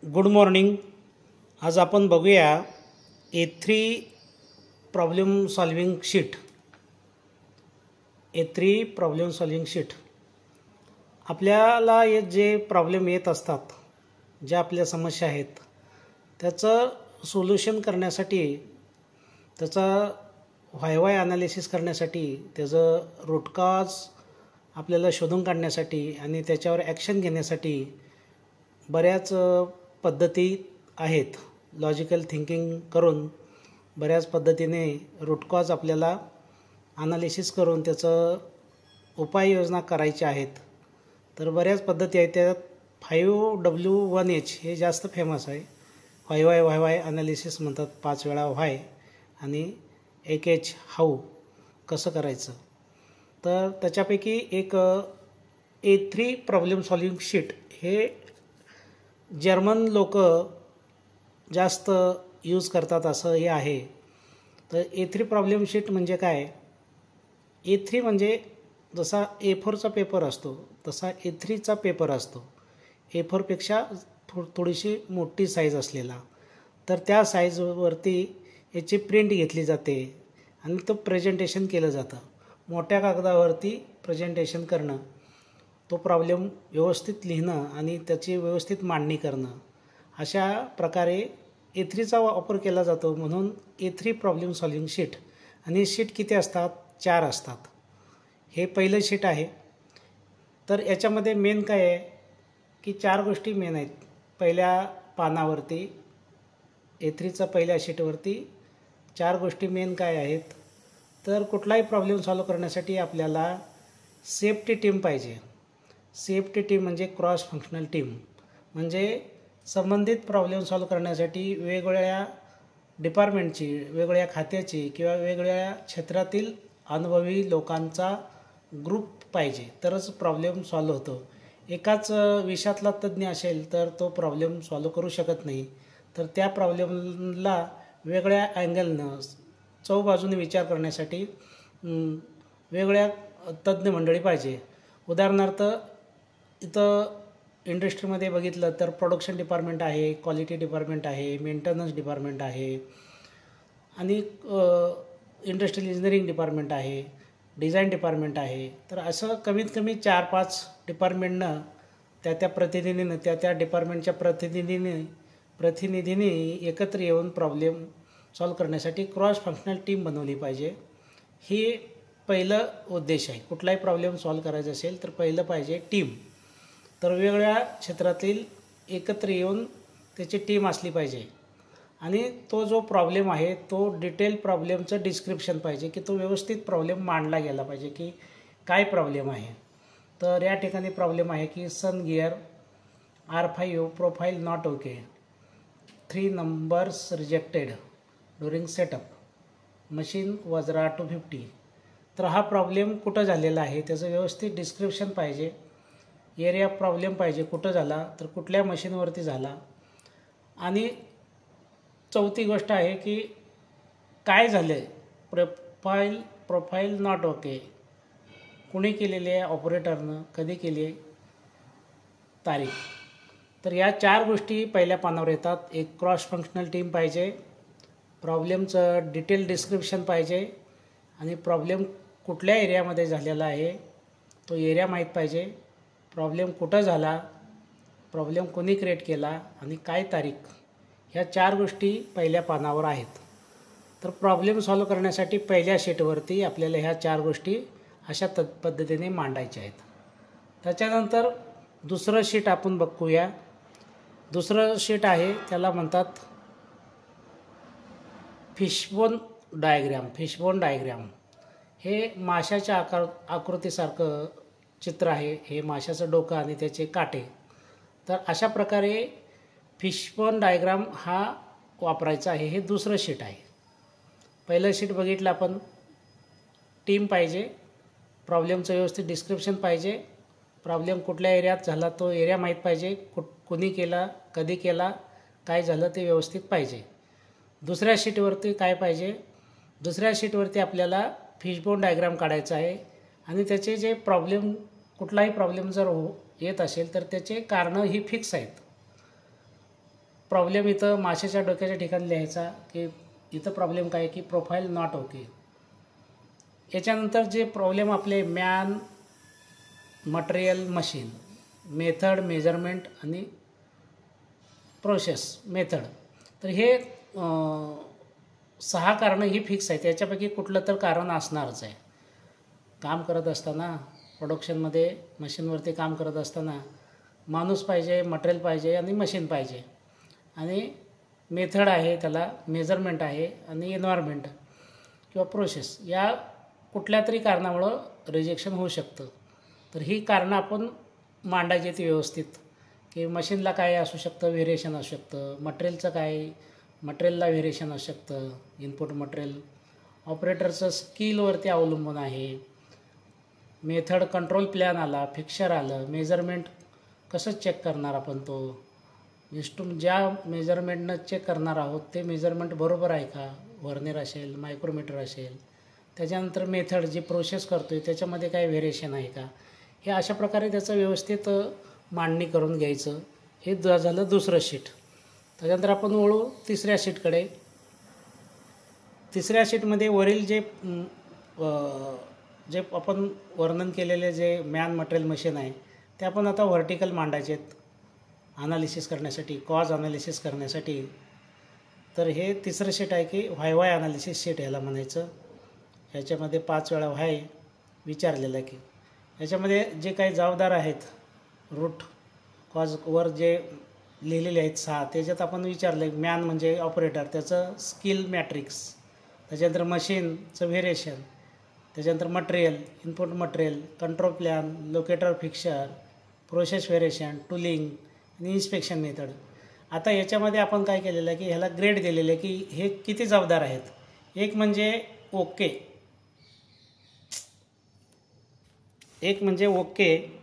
Good morning. आज आपण बघूया A3 problem solving sheet. A3 problem solving sheet. आपल्याला जे प्रॉब्लेम येत असतात, ज्या आपल्या समस्या आहेत, त्याचं सोल्युशन करण्यासाठी, त्याचा वाय ॲनालिसिस करण्यासाठी, त्याचं रूट कॉज आपल्याला शोधून काढण्यासाठी आणि त्याच्यावर ॲक्शन घेण्यासाठी बऱ्याच पद्धती आहेत. लॉजिकल थिंकिंग करून बऱ्याच पद्धतीने रूट कॉज आपल्याला ॲनालिसिस करून त्याचं उपाययोजना करायची आहेत. तर बऱ्याच पद्धती आहेत. त्यात 5W1H हे जास्त फेमस आहे. वाय ॲनालिसिस म्हणतात, 5 वेळा व्हाय आणि 1H हाऊ कसं करायचं. तर त्याच्यापैकी एक A3 प्रॉब्लेम सॉल्विंग शीट हे जर्मन लोक जास्त यूज करतात असं हे आहे. तर A3 प्रॉब्लेम शीट म्हणजे काय? A3 म्हणजे जसा A4चा पेपर असतो तसा A3चा पेपर असतो. A4पेक्षा थोडीशी मोठी साईज असलेला. तर त्या साईजवरती याची प्रिंट घेतली जाते आणि तो प्रेझेंटेशन केलं जातं. मोठ्या कागदावरती प्रेझेंटेशन करणं, तो प्रॉब्लेम व्यवस्थित लिहिणं आणि त्याची व्यवस्थित मांडणी करणं, अशा प्रकारे A3चा वापर केला जातो. म्हणून A3 प्रॉब्लेम सॉल्विंग शीट. आणि शीट किती असतात? 4 असतात. हे पहिलं शीट आहे. तर याच्यामध्ये मेन काय आहे की 4 गोष्टी मेन आहेत. पहिल्या पानावरती A3चा पहिल्या शीटवरती 4 गोष्टी मेन काय आहेत? तर कुठलाही प्रॉब्लेम सॉल्व करण्यासाठी आपल्याला सेफ्टी टीम पाहिजे. सेफ्टी टीम म्हणजे क्रॉस फंक्शनल टीम. म्हणजे संबंधित प्रॉब्लेम सॉल्व करण्यासाठी वेगवेगळ्या डिपार्टमेंटची, वेगवेगळ्या खात्याची किंवा वेगवेगळ्या क्षेत्रातील अनुभवी लोकांचा ग्रुप पाहिजे, तरच प्रॉब्लेम सॉल्व होतो. एकाच विषयातला तज्ज्ञ असेल तर तो प्रॉब्लेम सॉल्व करू शकत नाही. तर त्या प्रॉब्लेमला वेगळ्या अँगलनं, चौबाजूने विचार करण्यासाठी वेगळ्या तज्ज्ञ मंडळी पाहिजे. उदाहरणार्थ इथं इंडस्ट्रीमध्ये बघितलं तर प्रोडक्शन डिपार्टमेंट आहे, क्वालिटी डिपार्टमेंट आहे, मेंटेनन्स डिपार्टमेंट आहे आणि इंडस्ट्रियल इंजिनिअरिंग डिपार्टमेंट आहे, डिझाईन डिपार्टमेंट आहे. तर असं कमीत कमी 4-5 डिपार्टमेंटनं त्या प्रतिनिधीनं, त्या डिपार्टमेंटच्या प्रतिनिधींनी एकत्र येऊन प्रॉब्लेम सॉल्व करण्यासाठी क्रॉस फंक्शनल टीम बनवली पाहिजे. ही पहिलं उद्देश आहे. कुठलाही प्रॉब्लेम सॉल्व करायचा असेल तर पहिलं पाहिजे टीम. तर वेगवेगळ्या क्षेत्रातील एकत्र येऊन त्याची टीम असली पाहिजे. आणि तो जो प्रॉब्लेम आहे तो डिटेल प्रॉब्लेमचं डिस्क्रिप्शन पाहिजे, की तो व्यवस्थित प्रॉब्लेम मांडला गेला पाहिजे की काय प्रॉब्लेम आहे. तर या ठिकाणी प्रॉब्लेम आहे की sun gear R5 profile not okay, 3 numbers rejected during setup, machine Vajra 250. तर हा प्रॉब्लेम कुठं झालेला आहे त्याचं व्यवस्थित डिस्क्रिप्शन पाहिजे. एरिया प्रॉब्लेम पाहिजे, कुठं झाला, तर कुठल्या मशीनवरती झाला. आणि चौथी गोष्ट आहे की काय झालं आहे. प्रोफाईल नॉट ओके, कुणी केलेली आहे, ऑपरेटरनं कधी केली आहे, तारीख. तर या 4 गोष्टी पहिल्या पानावर येतात. एक क्रॉस फंक्शनल टीम पाहिजे, प्रॉब्लेमचं डिटेल डिस्क्रिप्शन पाहिजे आणि प्रॉब्लेम कुठल्या एरियामध्ये झालेला आहे तो एरिया माहीत पाहिजे, प्रॉब्लेम कुठं झाला, प्रॉब्लेम कोणी क्रिएट केला आणि काय तारीख. ह्या 4 गोष्टी पहिल्या पानावर आहेत. तर प्रॉब्लेम सॉल्व करण्यासाठी पहिल्या शीटवरती आपल्याला ह्या 4 गोष्टी अशा पद्धतीने मांडायच्या आहेत. त्याच्यानंतर दुसरं शीट आपण बघूया. दुसरं शीट आहे त्याला म्हणतात फिशबोन डायग्राम. फिशबोन डायग्राम हे माशाच्या आकृतीसारखं चित्र आहे. हे माशाचं डोकं आणि त्याचे काटे. तर अशा प्रकारे फिशबोन डायग्राम हा वापरायचा आहे. हे दुसरं शीट आहे. पहिलं शीट बघितलं आपण. टीम पाहिजे, प्रॉब्लेमचं व्यवस्थित डिस्क्रिप्शन पाहिजे, प्रॉब्लेम कुठल्या एरियात झाला तो एरिया माहीत पाहिजे, कोणी केला, कधी केला, काय झालं ते व्यवस्थित पाहिजे. दुसऱ्या शीटवरती काय पाहिजे? दुसऱ्या शीटवरती आपल्याला फिशबोन डायग्राम काढायचा आहे आणि त्याचे जे प्रॉब्लेम, कुठलाही प्रॉब्लेम जर येत असेल तर त्याचे कारणं ही फिक्स आहेत. प्रॉब्लेम इथं माशाच्या डोक्याच्या ठिकाणी लिहायचा की इथं प्रॉब्लेम काय की प्रोफाईल नॉट ओके. याच्यानंतर जे प्रॉब्लेम आपले man, material, machine, method, measurement आणि प्रोसेस मेथड. तर हे 6 कारणं ही फिक्स आहेत. याच्यापैकी कुठलं तर कारण असणारच आहे. काम करत असताना प्रोडक्शनमध्ये मशीनवरती काम करत असताना माणूस पाहिजे, मटेरियल पाहिजे आणि मशीन पाहिजे आणि मेथड आहे, त्याला मेजरमेंट आहे आणि एन्व्हायरमेंट किंवा प्रोसेस, या कुठल्या तरी कारणामुळं रिजेक्शन होऊ शकतं. तर ही कारणं आपण मांडायची ती व्यवस्थित की मशीनला काय असू शकतं, व्हेरिएशन असू शकतं, मटेरियलचं काय, मटेरियलला व्हेरिएशन असू शकतं, इनपुट मटेरियल, ऑपरेटरचं स्किलवरती अवलंबून आहे, मेथड कंट्रोल प्लॅन आला, फिक्चर आलं, मेजरमेंट कसं चेक करणार आपण, तो ज्या मेजरमेंटनं चेक करणार आहोत ते मेजरमेंट बरोबर आहे का, व्हर्नियर असेल, मायक्रोमीटर असेल, त्याच्यानंतर मेथड जी प्रोसेस करतो आहे त्याच्यामध्ये काय व्हेरिएशन आहे का, हे अशा प्रकारे त्याचं व्यवस्थित मांडणी करून घ्यायचं. हे झालं दुसरं शीट. त्याच्यानंतर आपण वळू तिसऱ्या शीटकडे. तिसऱ्या शीटमध्ये वरील जे आपण वर्णन केलेले जे मॅन, मटेरियल, मशीन आहे ते आपण आता व्हर्टिकल मांडायचे आहेत ॲनालिसिस करण्यासाठी, कॉज ॲनालिसिस करण्यासाठी. तर हे तिसरं शीट आहे की व्हाय ॲनालिसिस शीट ह्याला म्हणायचं. ह्याच्यामध्ये 5 वेळा व्हाय विचारलेलं आहे की ह्याच्यामध्ये जे काही जबाबदार आहेत रूट कॉजवर जे लिहिलेले आहेत 6, त्याच्यात आपण विचारलं मॅन म्हणजे ऑपरेटर, त्याचं स्किल मॅट्रिक्स, त्याच्यानंतर मशीनचं व्हेरिएशन, त्याच्यानंतर material, input material, control plan, locator, fixture, process variation, tooling आणि इन्स्पेक्शन मेथड. आता याच्यामध्ये आपण काय केलेलं आहे की ह्याला ग्रेड दिलेले आहे की हे किती जबाबदार आहेत. एक म्हणजे ओके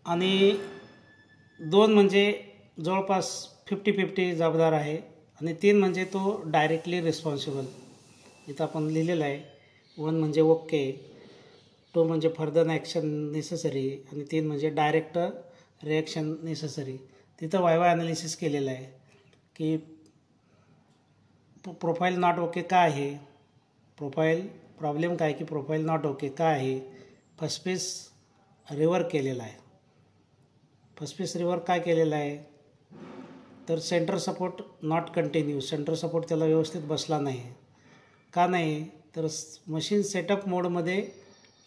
आणि 2 म्हणजे जवळपास 50-50 जबाबदार आहे आणि 3 म्हणजे तो डायरेक्टली रिस्पॉन्सिबल. इथं आपण लिहिलेलं आहे 1 म्हणजे ओके, 2 म्हणजे फर्दर ॲक्शन नेसेसरी आणि 3 म्हणजे डायरेक्ट रिॲक्शन नेसेसरी. तिथं वाय ॲनालिसिस केलेलं आहे की प्रोफाईल नॉट ओके का आहे, प्रोफाईल प्रॉब्लेम काय की प्रोफाईल नॉट ओके का आहे. फर्स्ट पीस रिव्हर केलेला आहे. फर्स्ट पीस रिव्हर काय केलेला आहे तर centre support not continue, centre support त्याला व्यवस्थित बसला नाही. का नाही तर मशीन सेटअप मोडमध्ये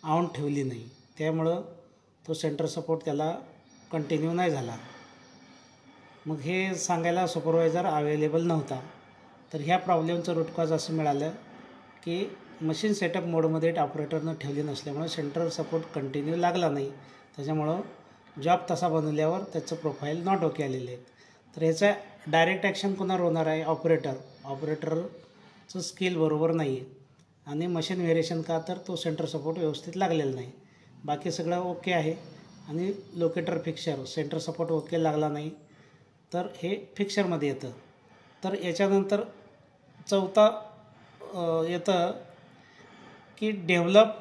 आणून ठेवली नाही, त्यामुळं तो सेंटर सपोर्ट त्याला कंटिन्यू नाही झाला. मग हे सांगायला सुपरवायझर अवेलेबल नव्हता. तर ह्या प्रॉब्लेमचं रूट कॉज असं मिळालं की मशीन सेटअप मोडमध्ये ऑपरेटरनं ठेवली नसल्यामुळे सेंटर सपोर्ट कंटिन्यू लागला नाही, त्याच्यामुळं जॉब तसा बनवल्यावर त्याचं प्रोफाईल नॉट ओके आलेले आहेत. तर ह्याचा डायरेक्ट ॲक्शन कोणावर होणार आहे, ऑपरेटरचं स्किल बरोबर नाही आहे आणि मशीन व्हेरिएशन का तर तो सेंटर सपोर्ट व्यवस्थित लागलेला नाही. बाकी सगळं ओके आहे आणि locator, fixture, centre support okay लागला नाही तर हे फिक्चरमध्ये येतं. तर याच्यानंतर चौथा येतं की develop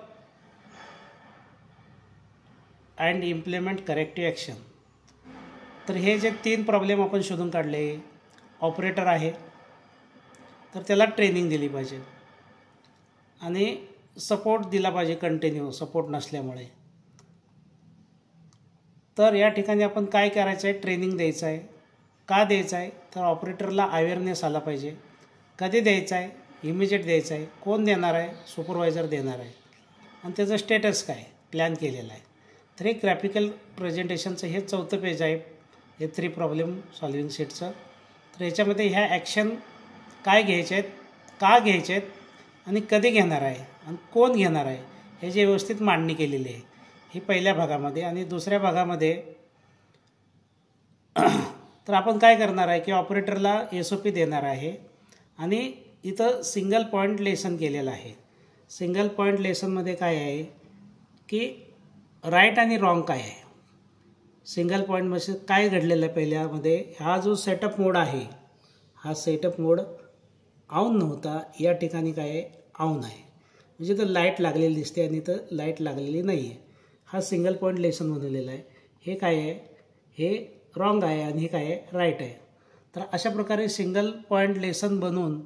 and implement corrective action. तर हे जे 3 प्रॉब्लेम आपण शोधून काढले, ऑपरेटर आहे तर त्याला ट्रेनिंग दिली पाहिजे आणि सपोर्ट दिला पाहिजे कंटिन्यू, सपोर्ट नसल्यामुळे. तर या ठिकाणी आपण काय करायचं आहे, ट्रेनिंग द्यायचं आहे. का द्यायचं आहे तर ऑपरेटरला अवेअरनेस आला पाहिजे. कधी द्यायचं आहे, इमिजिएट द्यायचं आहे, कोण देणार आहे, सुपरवायझर देणार आहे आणि त्याचं स्टेटस काय प्लॅन केलेलं आहे. तर हे ग्राफिकल प्रेझेंटेशनचं हे 4थं पेज आहे हे 3 प्रॉब्लेम सॉल्विंग शीटचं. तर याच्यामध्ये ह्या ॲक्शन काय घ्यायचे आहेत, का घ्यायचे आहेत आणि कधी घेणार आहे आणि कोण घेणार आहे ह्याची व्यवस्थित मांडणी केलेली आहे ही पहिल्या भागामध्ये. आणि दुसऱ्या भागामध्ये तर आपण काय करणार आहे की ऑपरेटरला SOP देणार आहे आणि इथं सिंगल पॉईंट लेसन केलेलं आहे. सिंगल पॉईंट लेसनमध्ये काय आहे की राईट आणि रॉंग काय आहे. सिंगल पॉईंटमध्ये काय घडलेलं आहे पहिल्यामध्ये, हा जो सेटअप मोड आहे हा सेटअप मोड ऑन नव्हता, या ठिकाणी काय आहे ऑन आहे, म्हणजे तर लाईट लागलेली दिसते आणि इथं लाईट लागलेली नाही आहे. हा सिंगल पॉईंट लेसन बनवलेला आहे. हे काय आहे, हे रॉंग आहे आणि हे काय आहे राईट आहे. तर अशा प्रकारे सिंगल पॉईंट लेसन बनवून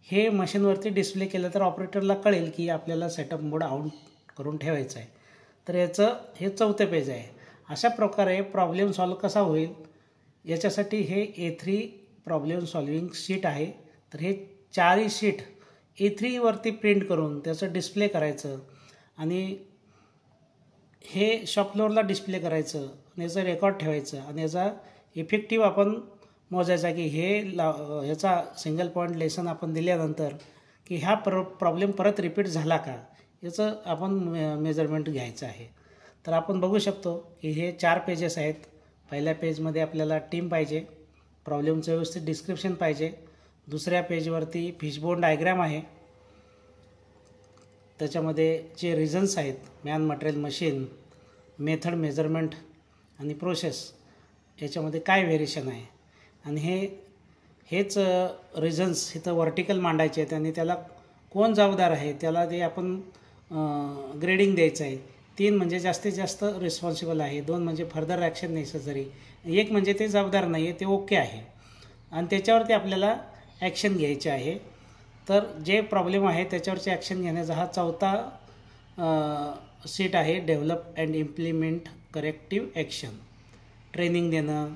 हे मशीनवरती डिस्प्ले केलं तर ऑपरेटरला कळेल की आपल्याला सेटअप मोड ऑन करून ठेवायचं आहे. तर याचं हे 4थं पेज आहे. अशा प्रकारे प्रॉब्लेम सॉल्व कसा होईल याच्यासाठी हे A3 प्रॉब्लेम सॉल्विंग शीट आहे. तर हे 4ही शीट A3वरती प्रिंट करून त्याचं डिस्प्ले करायचं आणि हे शॉप फ्लोअरला डिस्प्ले करायचं आणि याचं रेकॉर्ड ठेवायचं आणि याचा इफेक्टिव्ह आपण मोजायचा की ह्याचा सिंगल पॉईंट लेसन आपण दिल्यानंतर की ह्या प्रॉब्लेम परत रिपीट झाला का याचं आपण मेजरमेंट घ्यायचं आहे. तर आपण बघू शकतो की हे 4 पेजेस आहेत. पहिल्या पेजमध्ये आपल्याला टीम पाहिजे, प्रॉब्लेमचं व्यवस्थित डिस्क्रिप्शन पाहिजे. दुसऱ्या पेजवरती फिशबोन डायग्राम आहे, त्याच्यामध्ये जे रिझन्स आहेत man, material, machine, method, measurement आणि प्रोसेस याच्यामध्ये काय व्हेरिएशन आहे आणि हेच रिझन्स इथं व्हर्टिकल मांडायचे आहेत आणि त्याला कोण जबाबदार आहे त्याला ते आपण ग्रेडिंग द्यायचं आहे. 3 म्हणजे जास्तीत जास्त रिस्पॉन्सिबल आहे, 2 म्हणजे फर्दर ॲक्शन नेसेसरी, 1 म्हणजे ते जबाबदार नाही आहे, ते ओके आहे आणि त्याच्यावरती आपल्याला ॲक्शन घ्यायचे आहे. तर जे प्रॉब्लेम आहे त्याच्यावरची ॲक्शन घेण्याचा हा 4था सीट आहे. Develop and implement corrective action. Training देणं,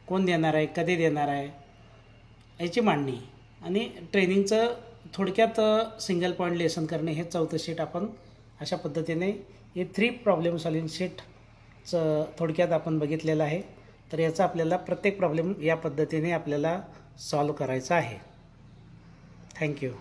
कोण देणार आहे, कधी देणार आहे याची मांडणी आणि ट्रेनिंगचं थोडक्यात सिंगल पॉईंट लेसन करणे हे 4थं शीट आपण अशा पद्धतीने A3 प्रॉब्लेम सॉल्विंग शीटचं थोडक्यात आपण बघितलेलं आहे. तर याचा आपल्याला प्रत्येक प्रॉब्लेम या पद्धतीने आपल्याला सॉल्व करायचा आहे. थँक्यू.